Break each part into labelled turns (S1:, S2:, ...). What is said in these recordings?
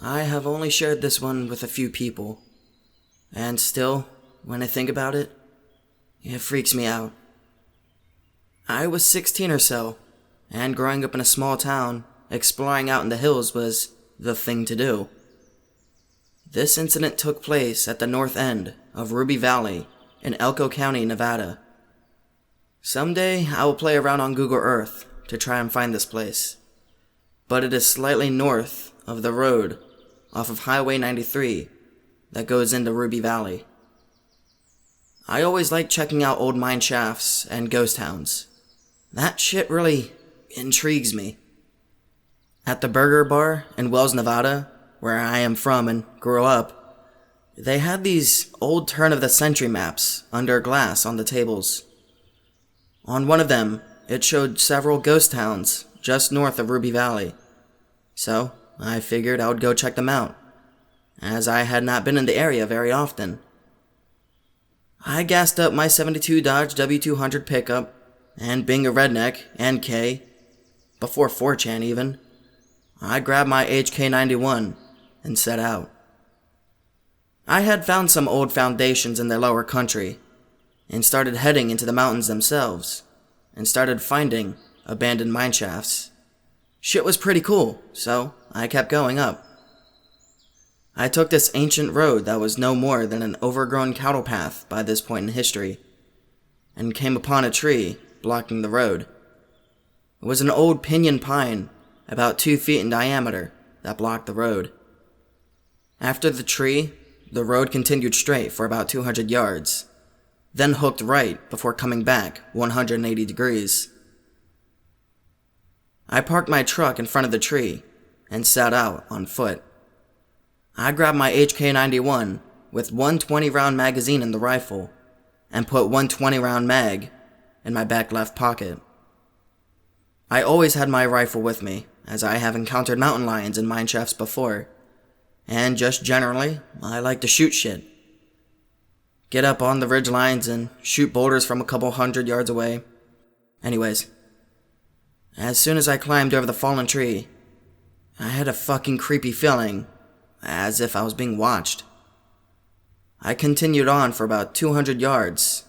S1: I have only shared this one with a few people. And still, when I think about it, it freaks me out. I was 16 or so, and growing up in a small town, exploring out in the hills was the thing to do. This incident took place at the north end of Ruby Valley in Elko County, Nevada. Someday I will play around on Google Earth to try and find this place, but it is slightly north of the road off of Highway 93 that goes into Ruby Valley. I always like checking out old mine shafts and ghost towns. That shit really intrigues me. At the Burger Bar in Wells, Nevada, where I am from and grew up, they had these old turn-of-the-century maps under glass on the tables. On one of them, it showed several ghost towns just north of Ruby Valley. So, I figured I would go check them out, as I had not been in the area very often. I gassed up my 72 Dodge W200 pickup, and being a redneck and K, before 4chan even, I grabbed my HK91 and set out. I had found some old foundations in the lower country, and started heading into the mountains themselves, and started finding abandoned mine shafts. Shit was pretty cool, so I kept going up. I took this ancient road that was no more than an overgrown cattle path by this point in history, and came upon a tree blocking the road. It was an old pinyon pine, about 2 feet in diameter, that blocked the road. After the tree, the road continued straight for about 200 yards, then hooked right before coming back 180 degrees. I parked my truck in front of the tree and sat out on foot. I grabbed my HK91 with one 20-round magazine in the rifle and put one 20-round mag in my back left pocket. I always had my rifle with me, as I have encountered mountain lions in mine shafts before, and just generally, I like to shoot shit. Get up on the ridge lines and shoot boulders from a couple 100 yards away. Anyways, as soon as I climbed over the fallen tree, I had a fucking creepy feeling, as if I was being watched. I continued on for about 200 yards,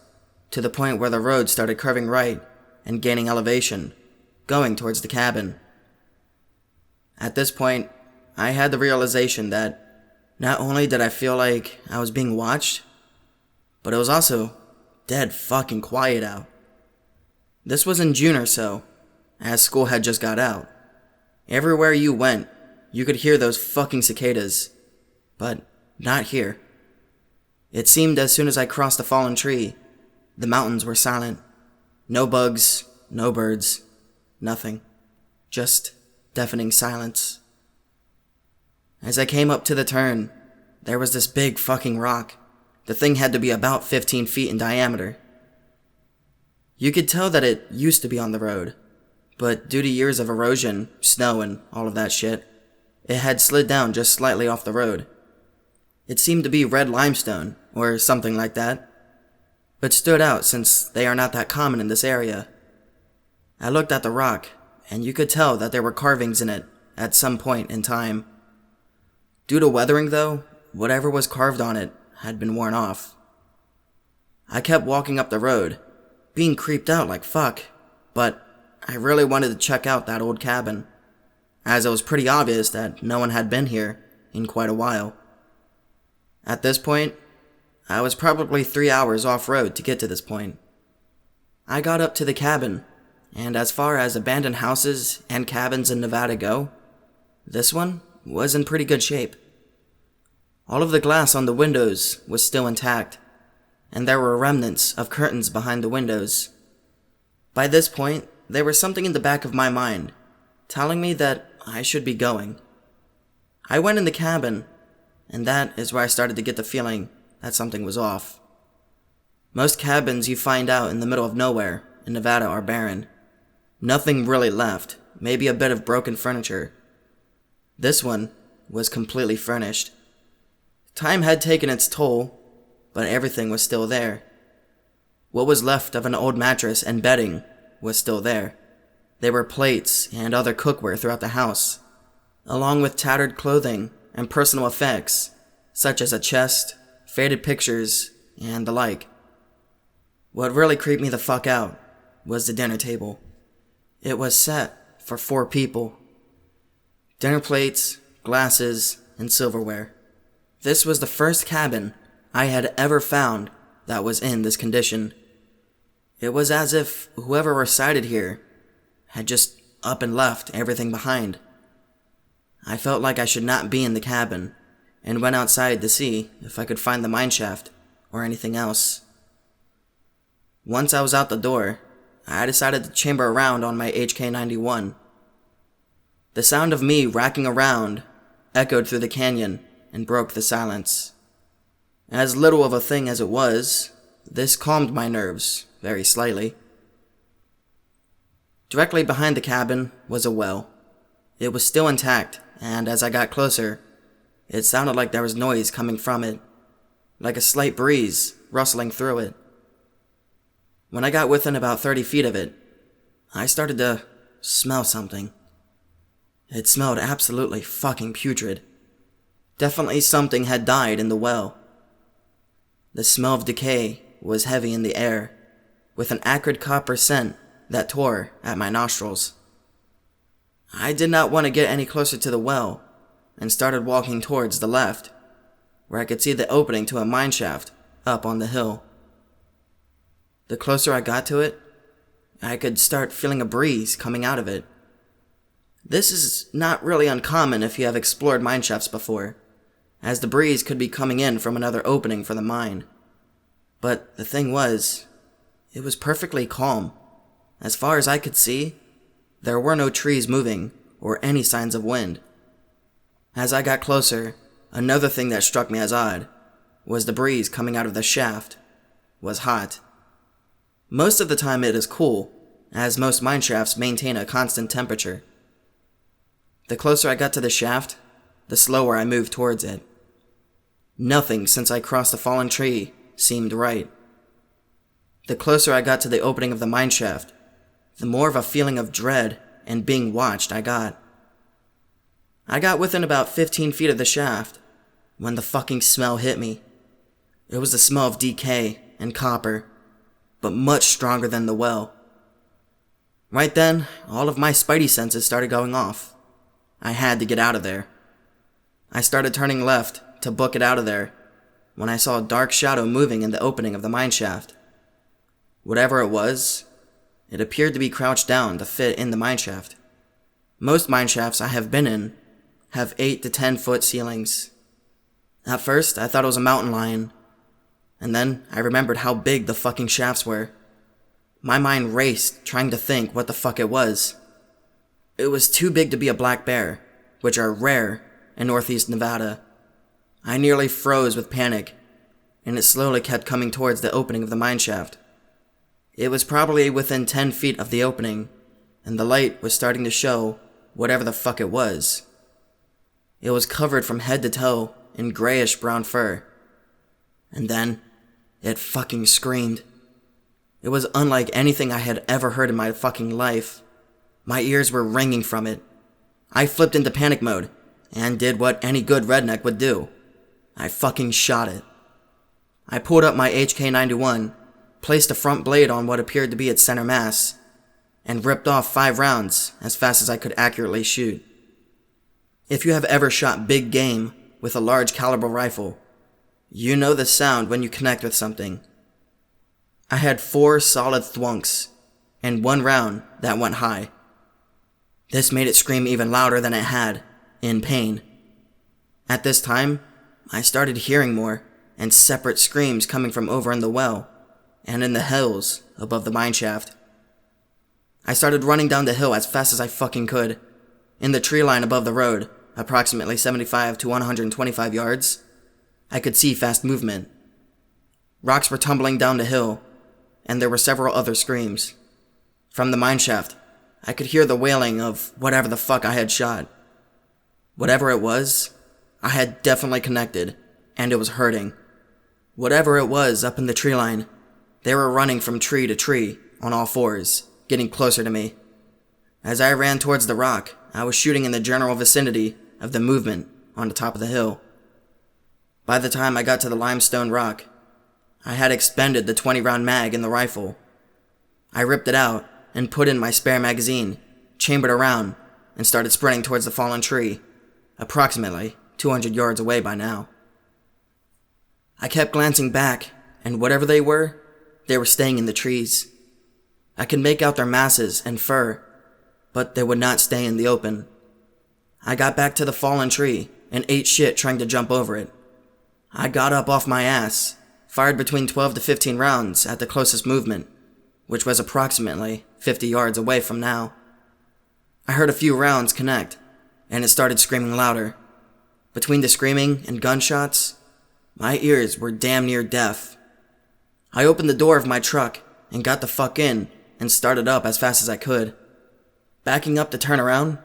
S1: to the point where the road started curving right and gaining elevation, going towards the cabin. At this point, I had the realization that not only did I feel like I was being watched, but it was also dead fucking quiet out. This was in June or so, as school had just got out. Everywhere you went, you could hear those fucking cicadas, but not here. It seemed as soon as I crossed the fallen tree, the mountains were silent. No bugs, no birds, nothing. Just deafening silence. As I came up to the turn, there was this big fucking rock. The thing had to be about 15 feet in diameter. You could tell that it used to be on the road, but due to years of erosion, snow, and all of that shit, it had slid down just slightly off the road. It seemed to be red limestone, or something like that, but stood out since they are not that common in this area. I looked at the rock, and you could tell that there were carvings in it at some point in time. Due to weathering though, whatever was carved on it had been worn off. I kept walking up the road, being creeped out like fuck, but I really wanted to check out that old cabin, as it was pretty obvious that no one had been here in quite a while. At this point, I was probably 3 hours off-road to get to this point. I got up to the cabin, and as far as abandoned houses and cabins in Nevada go, this one was in pretty good shape. All of the glass on the windows was still intact, and there were remnants of curtains behind the windows. By this point, there was something in the back of my mind, telling me that I should be going. I went in the cabin, and that is where I started to get the feeling that something was off. Most cabins you find out in the middle of nowhere in Nevada are barren. Nothing really left, maybe a bit of broken furniture. This one was completely furnished. Time had taken its toll, but everything was still there. What was left of an old mattress and bedding was still there. There were plates and other cookware throughout the house, along with tattered clothing and personal effects, such as a chest, faded pictures, and the like. What really creeped me the fuck out was the dinner table. It was set for 4 people. Dinner plates, glasses, and silverware. This was the first cabin I had ever found that was in this condition. It was as if whoever resided here had just up and left everything behind. I felt like I should not be in the cabin, and went outside to see if I could find the mineshaft or anything else. Once I was out the door, I decided to chamber around on my HK91. The sound of me racking around echoed through the canyon and broke the silence. As little of a thing as it was, this calmed my nerves very slightly. Directly behind the cabin was a well. It was still intact, and as I got closer, it sounded like there was noise coming from it, like a slight breeze rustling through it. When I got within about 30 feet of it, I started to smell something. It smelled absolutely fucking putrid. Definitely something had died in the well. The smell of decay was heavy in the air, with an acrid copper scent that tore at my nostrils. I did not want to get any closer to the well, and started walking towards the left, where I could see the opening to a mineshaft up on the hill. The closer I got to it, I could start feeling a breeze coming out of it. This is not really uncommon if you have explored mineshafts before, as the breeze could be coming in from another opening for the mine. But the thing was, it was perfectly calm. As far as I could see, there were no trees moving or any signs of wind. As I got closer, another thing that struck me as odd was the breeze coming out of the shaft was hot. Most of the time it is cool, as most mineshafts maintain a constant temperature. The closer I got to the shaft, the slower I moved towards it. Nothing since I crossed the fallen tree seemed right. The closer I got to the opening of the mineshaft, the more of a feeling of dread and being watched I got. I got within about 15 feet of the shaft when the fucking smell hit me. It was the smell of decay and copper, but much stronger than the well. Right then, all of my spidey senses started going off. I had to get out of there. I started turning left to book it out of there when I saw a dark shadow moving in the opening of the mineshaft. Whatever it was, it appeared to be crouched down to fit in the mineshaft. Most mineshafts I have been in have 8 to 10 foot ceilings. At first, I thought it was a mountain lion, and then I remembered how big the fucking shafts were. My mind raced, trying to think what the fuck it was. It was too big to be a black bear, which are rare in northeast Nevada. I nearly froze with panic, and it slowly kept coming towards the opening of the mineshaft. It was probably within 10 feet of the opening, and the light was starting to show whatever the fuck it was. It was covered from head to toe in grayish brown fur. And then, it fucking screamed. It was unlike anything I had ever heard in my fucking life. My ears were ringing from it. I flipped into panic mode, and did what any good redneck would do. I fucking shot it. I pulled up my HK91, placed a front blade on what appeared to be its center mass, and ripped off 5 rounds as fast as I could accurately shoot. If you have ever shot big game with a large caliber rifle, you know the sound when you connect with something. I had 4 solid thwunks, and 1 round that went high. This made it scream even louder than it had, in pain. At this time, I started hearing more, and separate screams coming from over in the well, and in the hills above the mineshaft. I started running down the hill as fast as I fucking could. In the tree line above the road, approximately 75 to 125 yards, I could see fast movement. Rocks were tumbling down the hill, and there were several other screams. From the mineshaft, I could hear the wailing of whatever the fuck I had shot. Whatever it was, I had definitely connected, and it was hurting. Whatever it was up in the tree line, they were running from tree to tree on all 4s, getting closer to me. As I ran towards the rock, I was shooting in the general vicinity of the movement on the top of the hill. By the time I got to the limestone rock, I had expended the 20-round mag in the rifle. I ripped it out and put in my spare magazine, chambered around, and started sprinting towards the fallen tree, approximately 200 yards away by now. I kept glancing back, and whatever they were staying in the trees. I could make out their masses and fur, but they would not stay in the open. I got back to the fallen tree and ate shit trying to jump over it. I got up off my ass, fired between 12 to 15 rounds at the closest movement, which was approximately 50 yards away from now. I heard a few rounds connect, and it started screaming louder. Between the screaming and gunshots, my ears were damn near deaf. I opened the door of my truck and got the fuck in and started up as fast as I could. Backing up to turn around,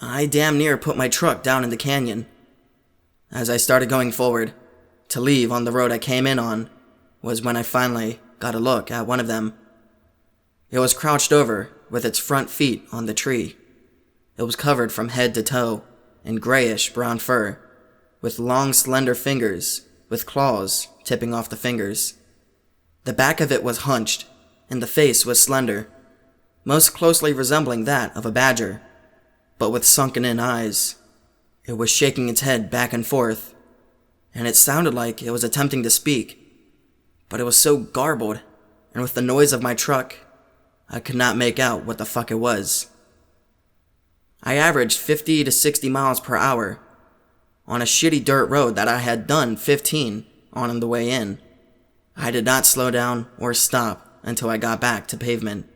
S1: I damn near put my truck down in the canyon. As I started going forward, to leave on the road I came in on, was when I finally got a look at one of them. It was crouched over with its front feet on the tree. It was covered from head to toe in grayish brown fur, with long slender fingers with claws tipping off the fingers. The back of it was hunched, and the face was slender, most closely resembling that of a badger, but with sunken-in eyes. It was shaking its head back and forth, and it sounded like it was attempting to speak, but it was so garbled, and with the noise of my truck, I could not make out what the fuck it was. I averaged 50 to 60 miles per hour on a shitty dirt road that I had done 15 on the way in. I did not slow down or stop until I got back to pavement.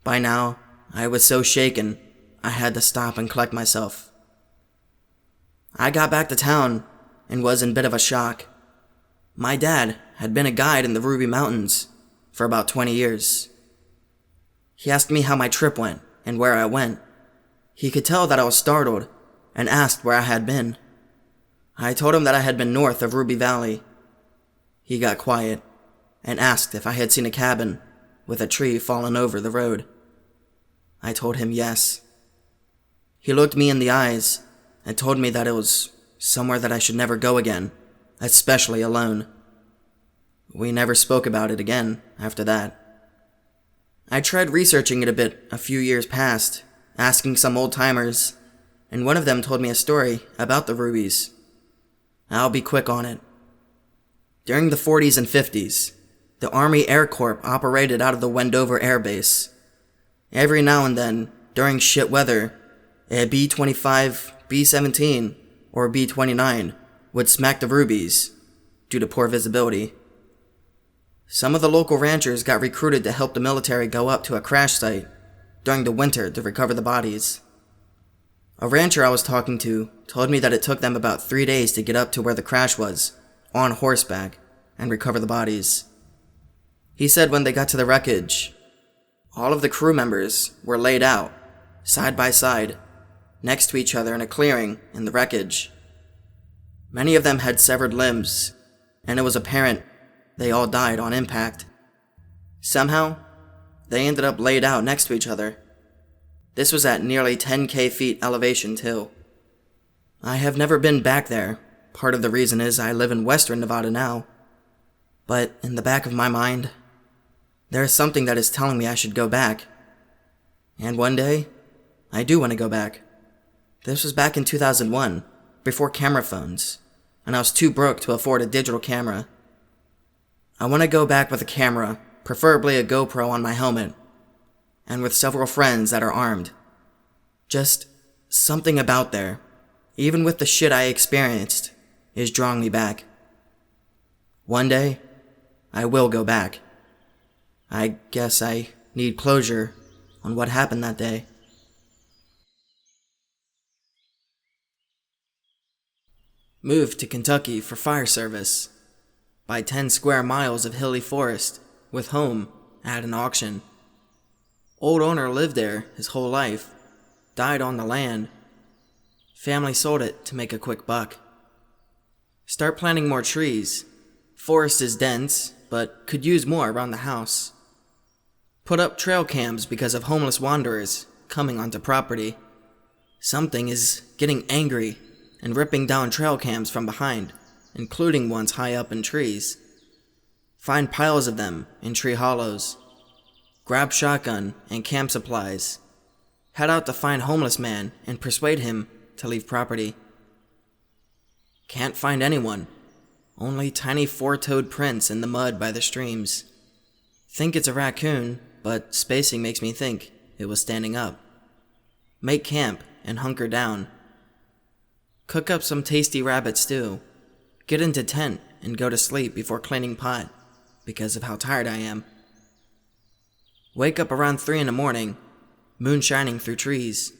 S1: By now, I was so shaken, I had to stop and collect myself. I got back to town and was in a bit of a shock. My dad had been a guide in the Ruby Mountains for about 20 years. He asked me how my trip went and where I went. He could tell that I was startled and asked where I had been. I told him that I had been north of Ruby Valley. He got quiet and asked if I had seen a cabin with a tree fallen over the road. I told him yes. He looked me in the eyes and told me that it was somewhere that I should never go again, especially alone. We never spoke about it again after that. I tried researching it a bit a few years past, asking some old-timers, and one of them told me a story about the rubies. I'll be quick on it. During the 40s and 50s, the Army Air Corps operated out of the Wendover Air Base. Every now and then, during shit weather, a B-25, B-17, or B-29 would smack the rubies due to poor visibility. Some of the local ranchers got recruited to help the military go up to a crash site during the winter to recover the bodies. A rancher I was talking to told me that it took them about 3 days to get up to where the crash was, on horseback, and recover the bodies. He said when they got to the wreckage, all of the crew members were laid out, side by side, next to each other in a clearing in the wreckage. Many of them had severed limbs, and it was apparent they all died on impact. Somehow, they ended up laid out next to each other. This was at nearly 10K feet elevation too. I have never been back there. Part of the reason is I live in western Nevada now. But in the back of my mind, there is something that is telling me I should go back. And one day, I do want to go back. This was back in 2001, before camera phones, and I was too broke to afford a digital camera. I want to go back with a camera, preferably a GoPro on my helmet, and with several friends that are armed. Just something about there, even with the shit I experienced, is drawing me back. One day, I will go back. I guess I need closure on what happened that day. Moved to Kentucky for fire service. Buy 10 square miles of hilly forest with home at an auction. Old owner lived there his whole life, died on the land. Family sold it to make a quick buck. Start planting more trees. Forest is dense, but could use more around the house. Put up trail cams because of homeless wanderers coming onto property. Something is getting angry and ripping down trail cams from behind, including ones high up in trees. Find piles of them in tree hollows. Grab shotgun and camp supplies. Head out to find homeless man and persuade him to leave property. Can't find anyone. Only tiny four-toed prints in the mud by the streams. Think it's a raccoon, but spacing makes me think it was standing up. Make camp and hunker down. Cook up some tasty rabbit stew. Get into tent and go to sleep before cleaning pot, because of how tired I am. Wake up around 3 in the morning, moon shining through trees.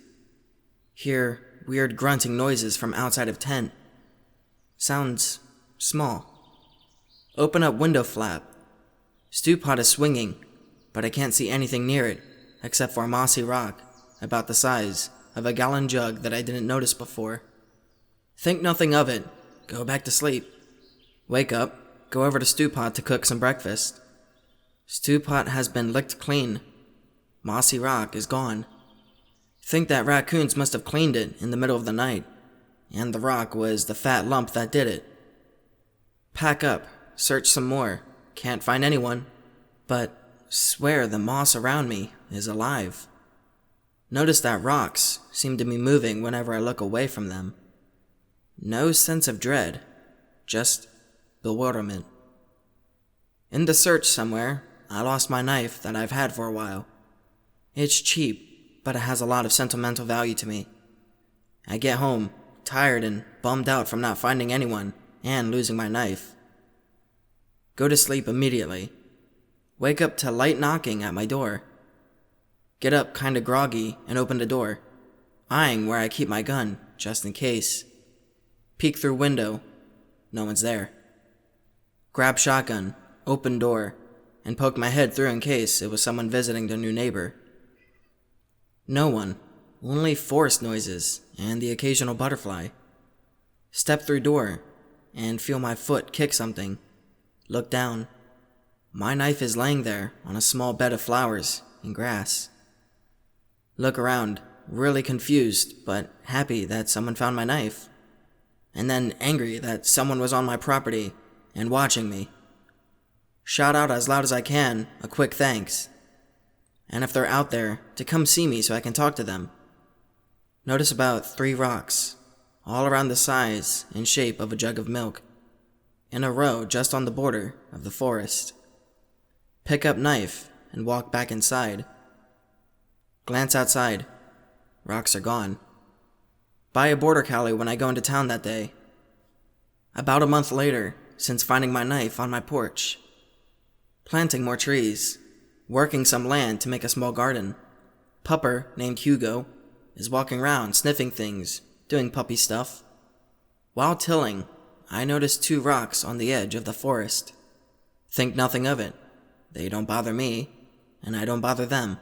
S1: Hear weird grunting noises from outside of tent. Sounds small. Open up window flap. Stew pot is swinging, but I can't see anything near it except for a mossy rock about the size of a gallon jug that I didn't notice before. Think nothing of it. Go back to sleep. Wake up, go over to stew pot to cook some breakfast. Stew pot has been licked clean. Mossy rock is gone. Think that raccoons must have cleaned it in the middle of the night, and the rock was the fat lump that did it. Pack up, search some more. Can't find anyone, but swear the moss around me is alive. Notice that rocks seem to be moving whenever I look away from them. No sense of dread, just bewilderment. In the search somewhere, I lost my knife that I've had for a while. It's cheap, but it has a lot of sentimental value to me. I get home, tired and bummed out from not finding anyone and losing my knife. Go to sleep immediately. Wake up to light knocking at my door. Get up kinda groggy and open the door, eyeing where I keep my gun, just in case. Peek through window, no one's there. Grab shotgun, open door, and poke my head through in case it was someone visiting their new neighbor. No one, only forest noises and the occasional butterfly. Step through door and feel my foot kick something. Look down. My knife is laying there on a small bed of flowers and grass. Look around, really confused but happy that someone found my knife. And then angry that someone was on my property and watching me. Shout out as loud as I can a quick thanks. And if they're out there, to come see me so I can talk to them. Notice about 3 rocks, all around the size and shape of a jug of milk, in a row just on the border of the forest. Pick up knife and walk back inside. Glance outside. Rocks are gone. Buy a border collie when I go into town that day. About a month later, since finding my knife on my porch. Planting more trees. Working some land to make a small garden. Pupper, named Hugo, is walking around sniffing things, doing puppy stuff. While tilling, I noticed 2 rocks on the edge of the forest. Think nothing of it. They don't bother me, and I don't bother them.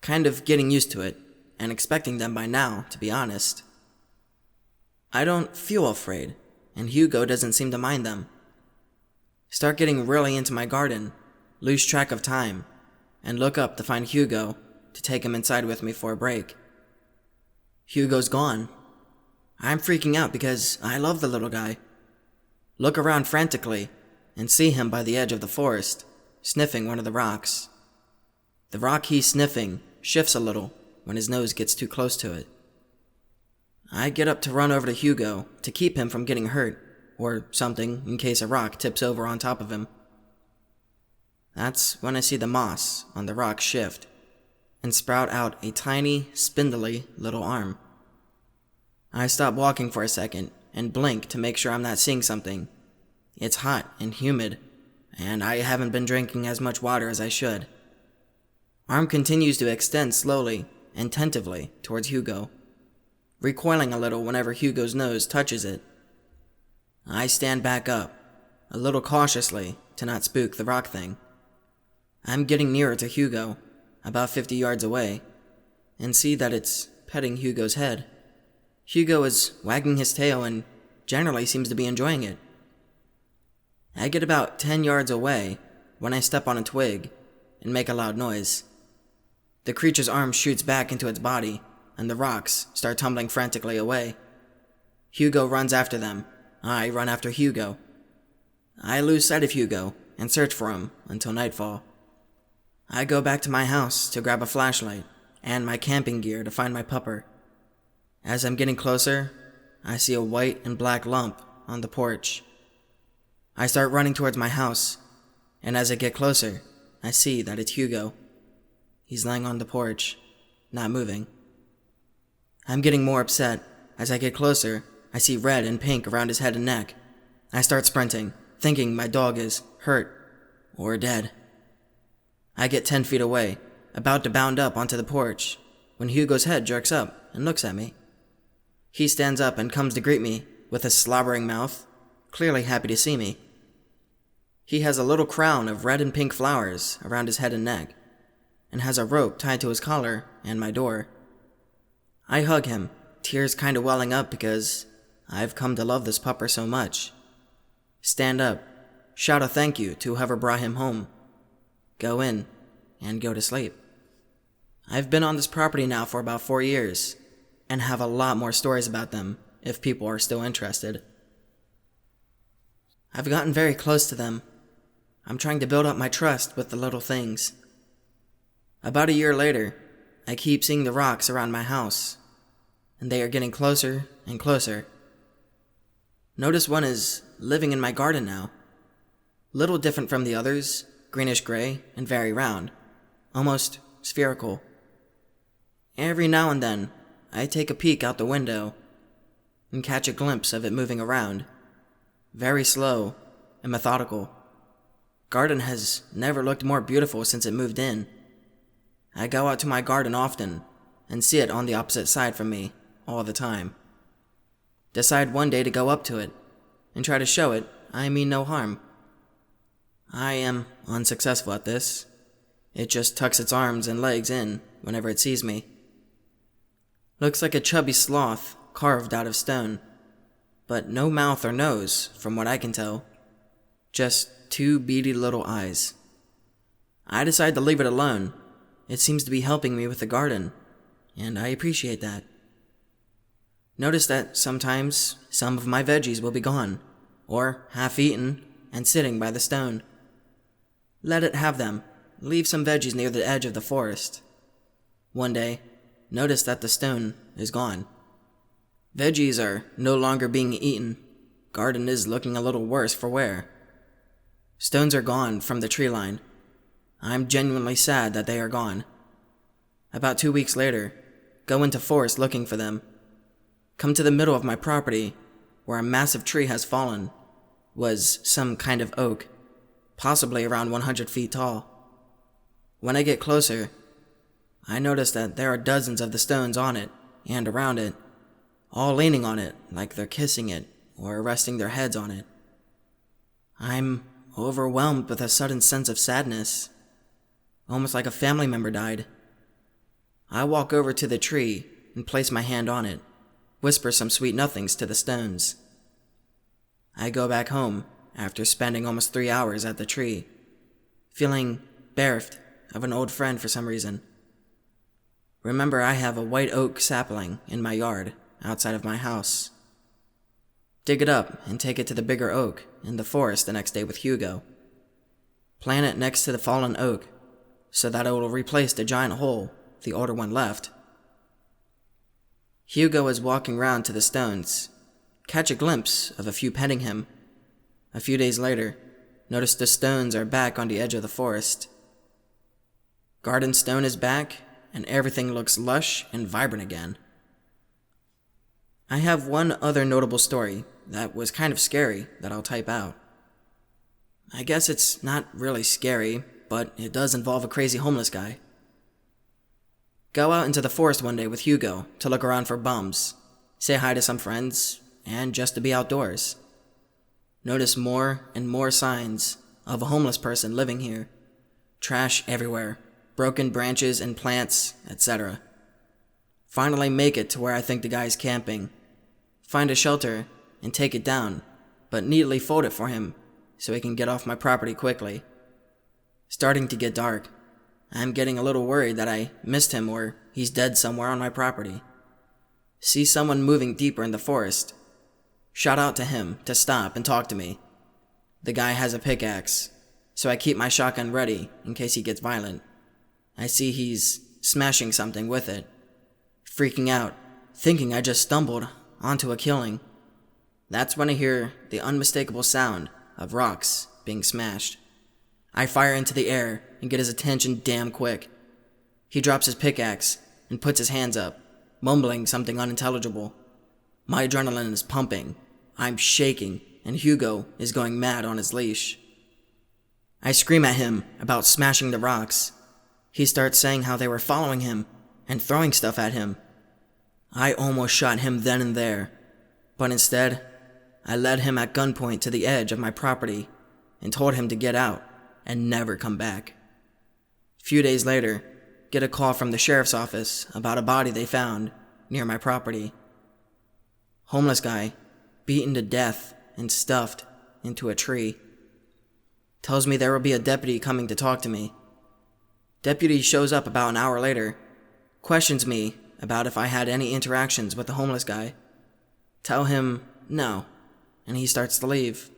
S1: Kind of getting used to it, and expecting them by now, to be honest. I don't feel afraid, and Hugo doesn't seem to mind them. Start getting really into my garden, lose track of time, and look up to find Hugo to take him inside with me for a break. Hugo's gone. I'm freaking out because I love the little guy. Look around frantically and see him by the edge of the forest, sniffing one of the rocks. The rock he's sniffing shifts a little when his nose gets too close to it. I get up to run over to Hugo to keep him from getting hurt, or something in case a rock tips over on top of him. That's when I see the moss on the rock shift and sprout out a tiny, spindly little arm. I stop walking for a second and blink to make sure I'm not seeing something. It's hot and humid, and I haven't been drinking as much water as I should. Arm continues to extend slowly and tentatively towards Hugo, recoiling a little whenever Hugo's nose touches it. I stand back up, a little cautiously to not spook the rock thing. I'm getting nearer to Hugo, about 50 yards away, and see that it's petting Hugo's head. Hugo is wagging his tail and generally seems to be enjoying it. I get about 10 yards away when I step on a twig and make a loud noise. The creature's arm shoots back into its body, and the rocks start tumbling frantically away, Hugo runs after them. I run after Hugo. I lose sight of Hugo and search for him until nightfall. I go back to my house to grab a flashlight and my camping gear to find my pupper. As I'm getting closer, I see a white and black lump on the porch. I start running towards my house, and as I get closer, I see that it's Hugo. He's lying on the porch, not moving. I'm getting more upset. As I get closer, I see red and pink around his head and neck. I start sprinting, thinking my dog is hurt or dead. I get 10 feet away, about to bound up onto the porch, when Hugo's head jerks up and looks at me. He stands up and comes to greet me with a slobbering mouth, clearly happy to see me. He has a little crown of red and pink flowers around his head and neck, and has a rope tied to his collar and my door. I hug him, tears kinda welling up because I've come to love this pupper so much. Stand up, shout a thank you to whoever brought him home, go in, and go to sleep. I've been on this property now for about 4 years, and have a lot more stories about them if people are still interested. I've gotten very close to them. I'm trying to build up my trust with the little things. About a year later, I keep seeing the rocks around my house, and they are getting closer and closer. Notice one is living in my garden now. Little different from the others, greenish gray and very round, almost spherical. Every now and then, I take a peek out the window and catch a glimpse of it moving around, very slow and methodical. Garden has never looked more beautiful since it moved in. I go out to my garden often and see it on the opposite side from me all the time. Decide one day to go up to it and try to show it I mean no harm. I am unsuccessful at this. It just tucks its arms and legs in whenever it sees me. Looks like a chubby sloth carved out of stone, but no mouth or nose from what I can tell. Just 2 beady little eyes. I decide to leave it alone. It seems to be helping me with the garden, and I appreciate that. Notice that sometimes some of my veggies will be gone, or half-eaten and sitting by the stone. Let it have them. Leave some veggies near the edge of the forest. One day, notice that the stone is gone. Veggies are no longer being eaten. Garden is looking a little worse for wear. Stones are gone from the tree line. I'm genuinely sad that they are gone. About 2 weeks later, go into forest looking for them. Come to the middle of my property, where a massive tree has fallen. Was some kind of oak, possibly around 100 feet tall. When I get closer, I notice that there are dozens of the stones on it and around it, all leaning on it like they're kissing it or resting their heads on it. I'm overwhelmed with a sudden sense of sadness, almost like a family member died. I walk over to the tree and place my hand on it, whisper some sweet nothings to the stones. I go back home after spending almost 3 hours at the tree, feeling bereft of an old friend for some reason. Remember, I have a white oak sapling in my yard outside of my house. Dig it up and take it to the bigger oak in the forest the next day with Hugo. Plant it next to the fallen oak so that it will replace the giant hole the older one left. Hugo is walking round to the stones, catch a glimpse of a few petting him. A few days later, notice the stones are back on the edge of the forest. Garden stone is back, and everything looks lush and vibrant again. I have one other notable story that was kind of scary that I'll type out. I guess it's not really scary, but it does involve a crazy homeless guy. Go out into the forest one day with Hugo to look around for bums, say hi to some friends, and just to be outdoors. Notice more and more signs of a homeless person living here. Trash everywhere, broken branches and plants, etc. Finally make it to where I think the guy is camping. Find a shelter and take it down, but neatly fold it for him so he can get off my property quickly. Starting to get dark. I'm getting a little worried that I missed him or he's dead somewhere on my property. See someone moving deeper in the forest. Shout out to him to stop and talk to me. The guy has a pickaxe, so I keep my shotgun ready in case he gets violent. I see he's smashing something with it, freaking out, thinking I just stumbled onto a killing. That's when I hear the unmistakable sound of rocks being smashed. I fire into the air and get his attention damn quick. He drops his pickaxe and puts his hands up, mumbling something unintelligible. My adrenaline is pumping. I'm shaking, and Hugo is going mad on his leash. I scream at him about smashing the rocks. He starts saying how they were following him and throwing stuff at him. I almost shot him then and there, but instead, I led him at gunpoint to the edge of my property and told him to get out and never come back. A few days later, get a call from the sheriff's office about a body they found near my property. Homeless guy, beaten to death and stuffed into a tree. Tells me there will be a deputy coming to talk to me. Deputy shows up about an hour later, questions me about if I had any interactions with the homeless guy. Tell him no, and he starts to leave.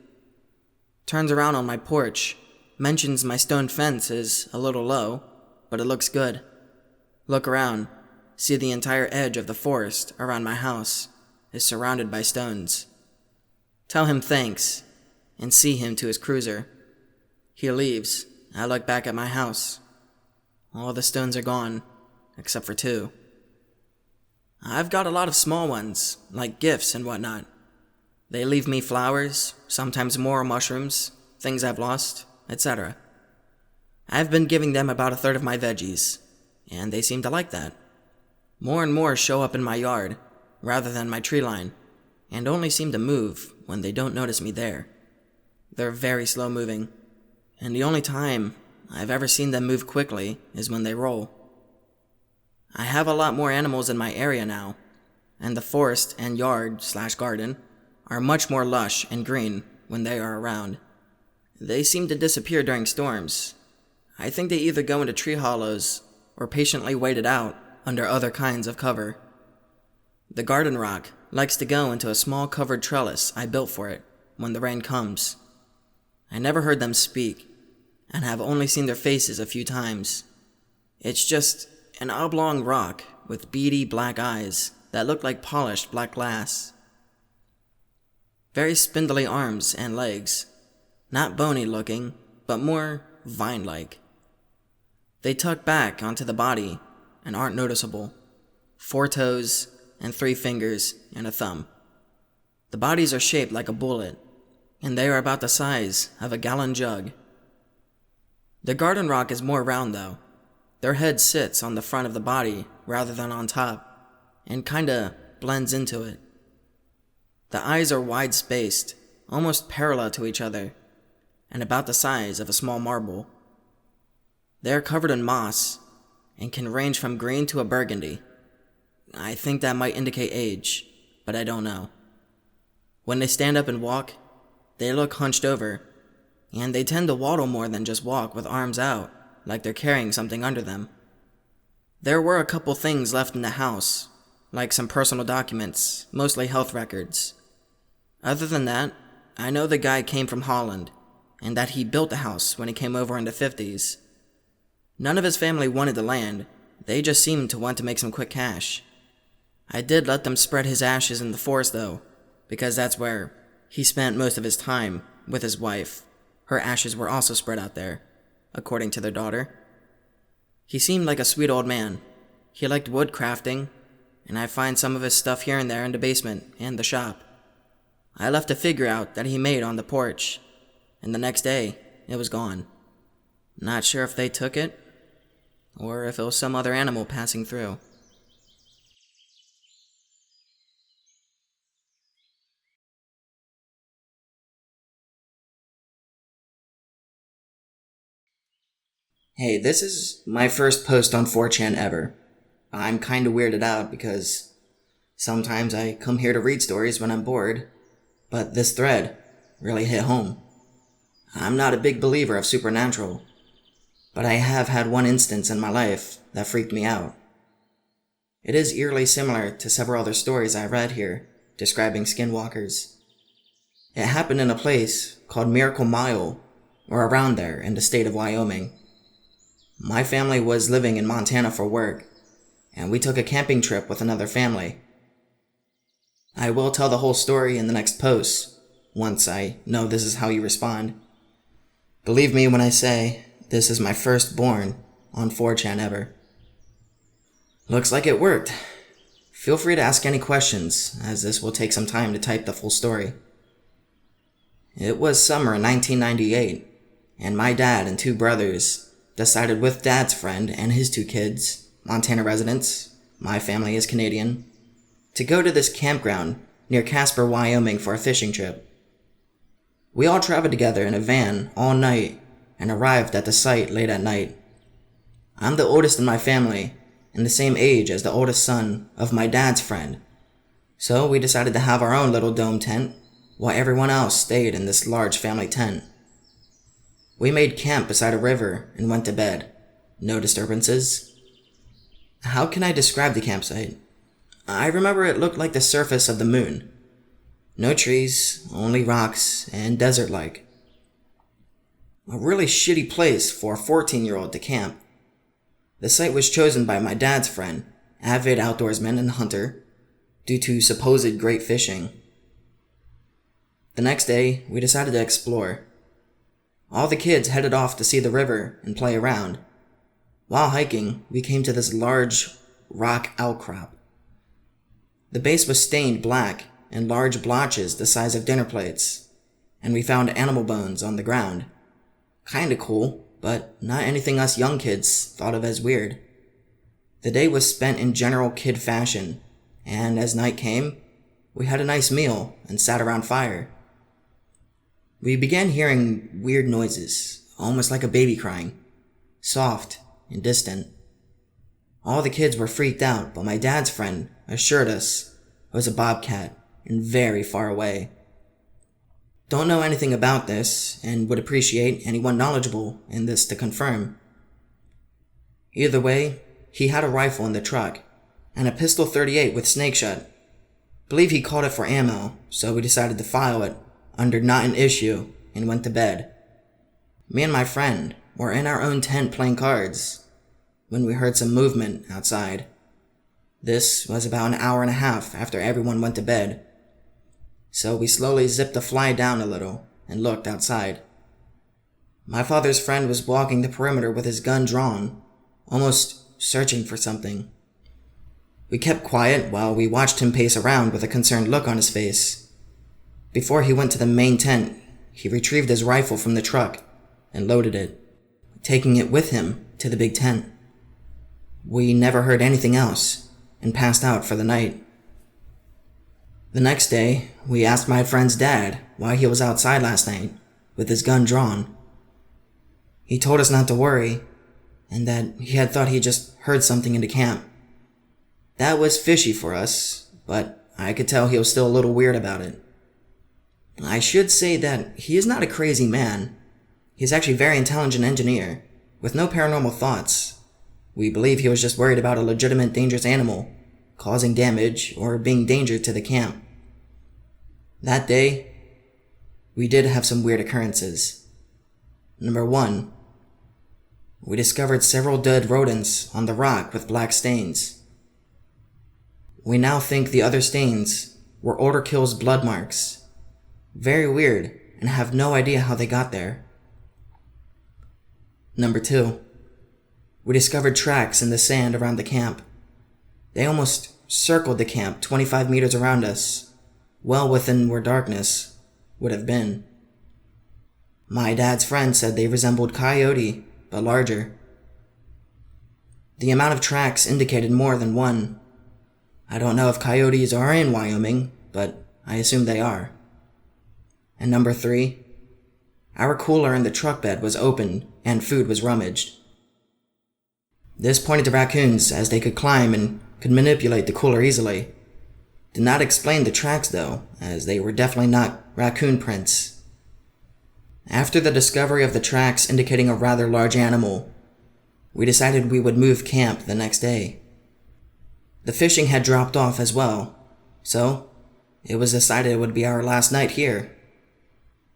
S1: Turns around on my porch, mentions my stone fence is a little low, but it looks good. Look around, see the entire edge of the forest around my house is surrounded by stones. Tell him thanks, and see him to his cruiser. He leaves. I look back at my house. All the stones are gone, except for 2. I've got a lot of small ones, like gifts and whatnot. They leave me flowers, sometimes more mushrooms, things I've lost, etc. I've been giving them about 1/3 of my veggies, and they seem to like that. More and more show up in my yard, rather than my tree line, and only seem to move when they don't notice me there. They're very slow moving, and the only time I've ever seen them move quickly is when they roll. I have a lot more animals in my area now, and the forest and yard/garden are much more lush and green when they are around. They seem to disappear during storms. I think they either go into tree hollows or patiently wait it out under other kinds of cover. The garden rock likes to go into a small covered trellis I built for it when the rain comes. I never heard them speak, and have only seen their faces a few times. It's just an oblong rock with beady black eyes that look like polished black glass. Very spindly arms and legs, not bony looking, but more vine-like. They tuck back onto the body and aren't noticeable. 4 toes and 3 fingers and a thumb. The bodies are shaped like a bullet, and they are about the size of a gallon jug. The garden rock is more round though. Their head sits on the front of the body rather than on top, and kinda blends into it. The eyes are wide-spaced, almost parallel to each other, and about the size of a small marble. They are covered in moss, and can range from green to a burgundy. I think that might indicate age, but I don't know. When they stand up and walk, they look hunched over, and they tend to waddle more than just walk with arms out, like they're carrying something under them. There were a couple things left in the house, like some personal documents, mostly health records. Other than that, I know the guy came from Holland, and that he built the house when he came over in the 50s. None of his family wanted the land, they just seemed to want to make some quick cash. I did let them spread his ashes in the forest though, because that's where he spent most of his time with his wife. Her ashes were also spread out there, according to their daughter. He seemed like a sweet old man. He liked wood crafting, and I find some of his stuff here and there in the basement and the shop. I left a figure out that he made on the porch, and the next day, it was gone. Not sure if they took it, or if it was some other animal passing through. Hey, this is my first post on 4chan ever. I'm kinda weirded out because sometimes I come here to read stories when I'm bored, but this thread really hit home. I'm not a big believer of supernatural, but I have had one instance in my life that freaked me out. It is eerily similar to several other stories I read here describing skinwalkers, It happened in a place called Miracle Mile, or around there in the state of Wyoming. My family was living in Montana for work, and we took a camping trip with another family. I will tell the whole story in the next post, once I know this is how you respond. Believe me when I say this is my firstborn on 4chan ever. Looks like it worked. Feel free to ask any questions, as this will take some time to type the full story. It was summer in 1998, and my dad and two brothers decided with Dad's friend and his two kids, Montana residents, my family is Canadian, to go to this campground near Casper, Wyoming for a fishing trip. We all traveled together in a van all night and arrived at the site late at night. I'm the oldest in my family and the same age as the oldest son of my dad's friend, so we decided to have our own little dome tent while everyone else stayed in this large family tent. We made camp beside a river and went to bed. No disturbances. How can I describe the campsite? I remember it looked like the surface of the moon. No trees, only rocks, and desert-like. A really shitty place for a 14-year-old to camp. The site was chosen by my dad's friend, avid outdoorsman and hunter, due to supposed great fishing. The next day, we decided to explore. All the kids headed off to see the river and play around. While hiking, we came to this large rock outcrop. The base was stained black in large blotches the size of dinner plates, and we found animal bones on the ground. Kinda cool, but not anything us young kids thought of as weird. The day was spent in general kid fashion, and as night came, we had a nice meal and sat around fire. We began hearing weird noises, almost like a baby crying, soft and distant. All the kids were freaked out, but my dad's friend assured us it was a bobcat and very far away. Don't know anything about this and would appreciate anyone knowledgeable in this to confirm. Either way, he had a rifle in the truck and a pistol 38 with snake shot. Believe he called it for ammo, so we decided to file it under not an issue and went to bed. Me and my friend were in our own tent playing cards when we heard some movement outside. This was about an hour and a half after everyone went to bed, so we slowly zipped the fly down a little and looked outside. My father's friend was walking the perimeter with his gun drawn, almost searching for something. We kept quiet while we watched him pace around with a concerned look on his face. Before he went to the main tent, he retrieved his rifle from the truck and loaded it, taking it with him to the big tent. We never heard anything else and passed out for the night. The next day, we asked my friend's dad why he was outside last night with his gun drawn. He told us not to worry and that he had thought he just heard something in the camp. That was fishy for us, but I could tell he was still a little weird about it. I should say that he is not a crazy man. He is actually a very intelligent engineer, with no paranormal thoughts. We believe he was just worried about a legitimate dangerous animal, causing damage or being danger to the camp. That day, we did have some weird occurrences. Number 1, we discovered several dead rodents on the rock with black stains. We now think the other stains were Orderkill's blood marks. Very weird, and have no idea how they got there. Number 2, we discovered tracks in the sand around the camp. They almost circled the camp 25 meters around us, well within where darkness would have been. My dad's friend said they resembled coyote, but larger. The amount of tracks indicated more than one. I don't know if coyotes are in Wyoming, but I assume they are. And number 3, our cooler in the truck bed was opened and food was rummaged. This pointed to raccoons, as they could climb and could manipulate the cooler easily. Did not explain the tracks though, as they were definitely not raccoon prints. After the discovery of the tracks indicating a rather large animal, we decided we would move camp the next day. The fishing had dropped off as well, so it was decided it would be our last night here,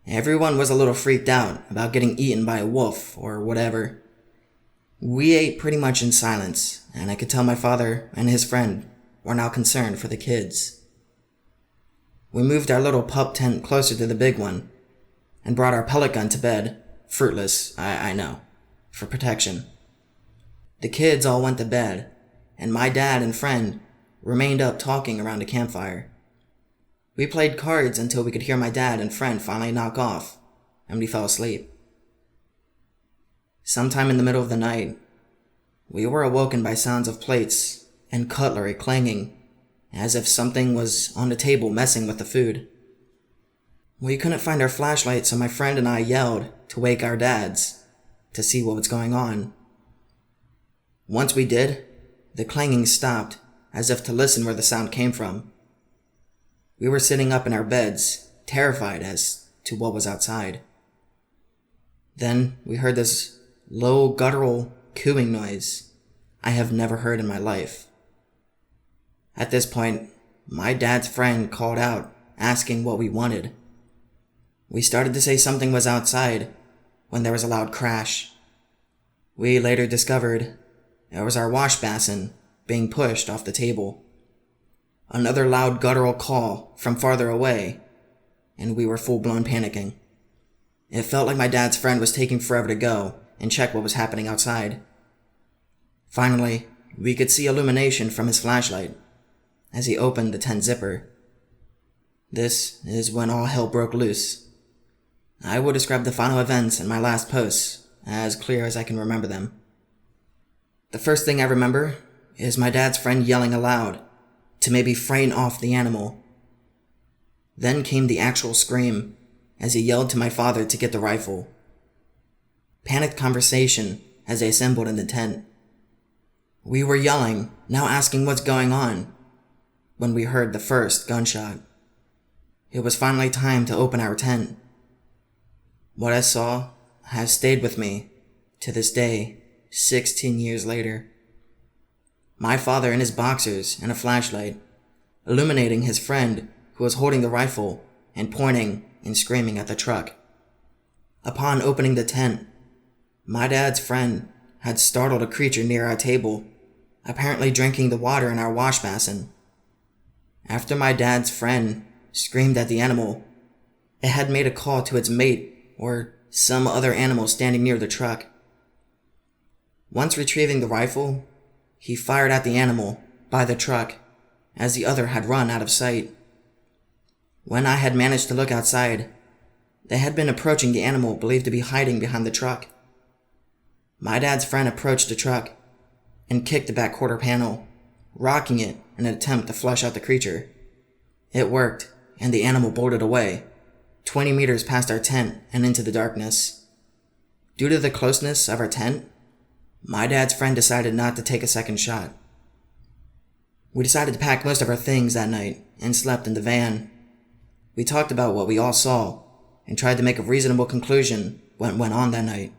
S1: Everyone was a little freaked out about getting eaten by a wolf or whatever. We ate pretty much in silence, and I could tell my father and his friend were now concerned for the kids. We moved our little pup tent closer to the big one, and brought our pellet gun to bed, fruitless, I know, for protection. The kids all went to bed, and my dad and friend remained up talking around a campfire. We played cards until we could hear my dad and friend finally knock off, and we fell asleep. Sometime in the middle of the night, we were awoken by sounds of plates and cutlery clanging, as if something was on the table messing with the food. We couldn't find our flashlight, so my friend and I yelled to wake our dads to see what was going on. Once we did, the clanging stopped, as if to listen where the sound came from. We were sitting up in our beds, terrified as to what was outside. Then we heard this low, guttural cooing noise I have never heard in my life. At this point, my dad's friend called out, asking what we wanted. We started to say something was outside when there was a loud crash. We later discovered it was our wash basin being pushed off the table. Another loud guttural call from farther away, and we were full-blown panicking. It felt like my dad's friend was taking forever to go and check what was happening outside. Finally, we could see illumination from his flashlight as he opened the tent zipper. This is when all hell broke loose. I will describe the final events in my last posts as clear as I can remember them. The first thing I remember is my dad's friend yelling aloud to maybe frighten off the animal. Then came the actual scream as he yelled to my father to get the rifle. Panicked conversation as they assembled in the tent. We were yelling, now asking what's going on, when we heard the first gunshot. It was finally time to open our tent. What I saw has stayed with me to this day, 16 years later. My father in his boxers and a flashlight, illuminating his friend who was holding the rifle and pointing and screaming at the truck. Upon opening the tent, my dad's friend had startled a creature near our table, apparently drinking the water in our wash basin. After my dad's friend screamed at the animal, it had made a call to its mate or some other animal standing near the truck. Once retrieving the rifle, he fired at the animal by the truck as the other had run out of sight. When I had managed to look outside, they had been approaching the animal believed to be hiding behind the truck. My dad's friend approached the truck and kicked the back quarter panel, rocking it in an attempt to flush out the creature. It worked, and the animal bolted away, 20 meters past our tent and into the darkness. Due to the closeness of our tent, my dad's friend decided not to take a second shot. We decided to pack most of our things that night and slept in the van. We talked about what we all saw and tried to make a reasonable conclusion what went on that night.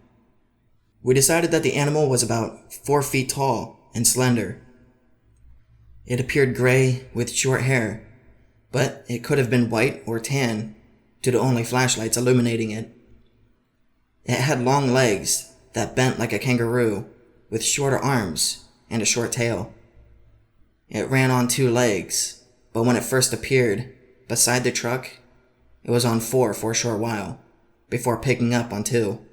S1: We decided that the animal was about 4 feet tall and slender. It appeared gray with short hair, but it could have been white or tan due to only flashlights illuminating it. It had long legs that bent like a kangaroo with shorter arms and a short tail. It ran on 2 legs, but when it first appeared beside the truck, it was on 4 for a short while, before picking up on 2.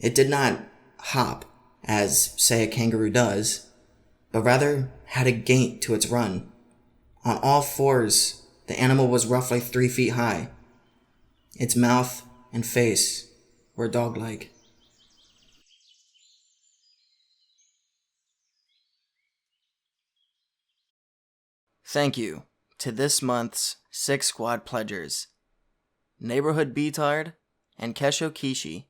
S1: It did not hop, as, say, a kangaroo does, but rather had a gait to its run. On all 4s, the animal was roughly 3 feet high. Its mouth and face were dog-like. Thank you to this month's 6 squad pledgers: Neighborhood Beatard and Kesho Kishi,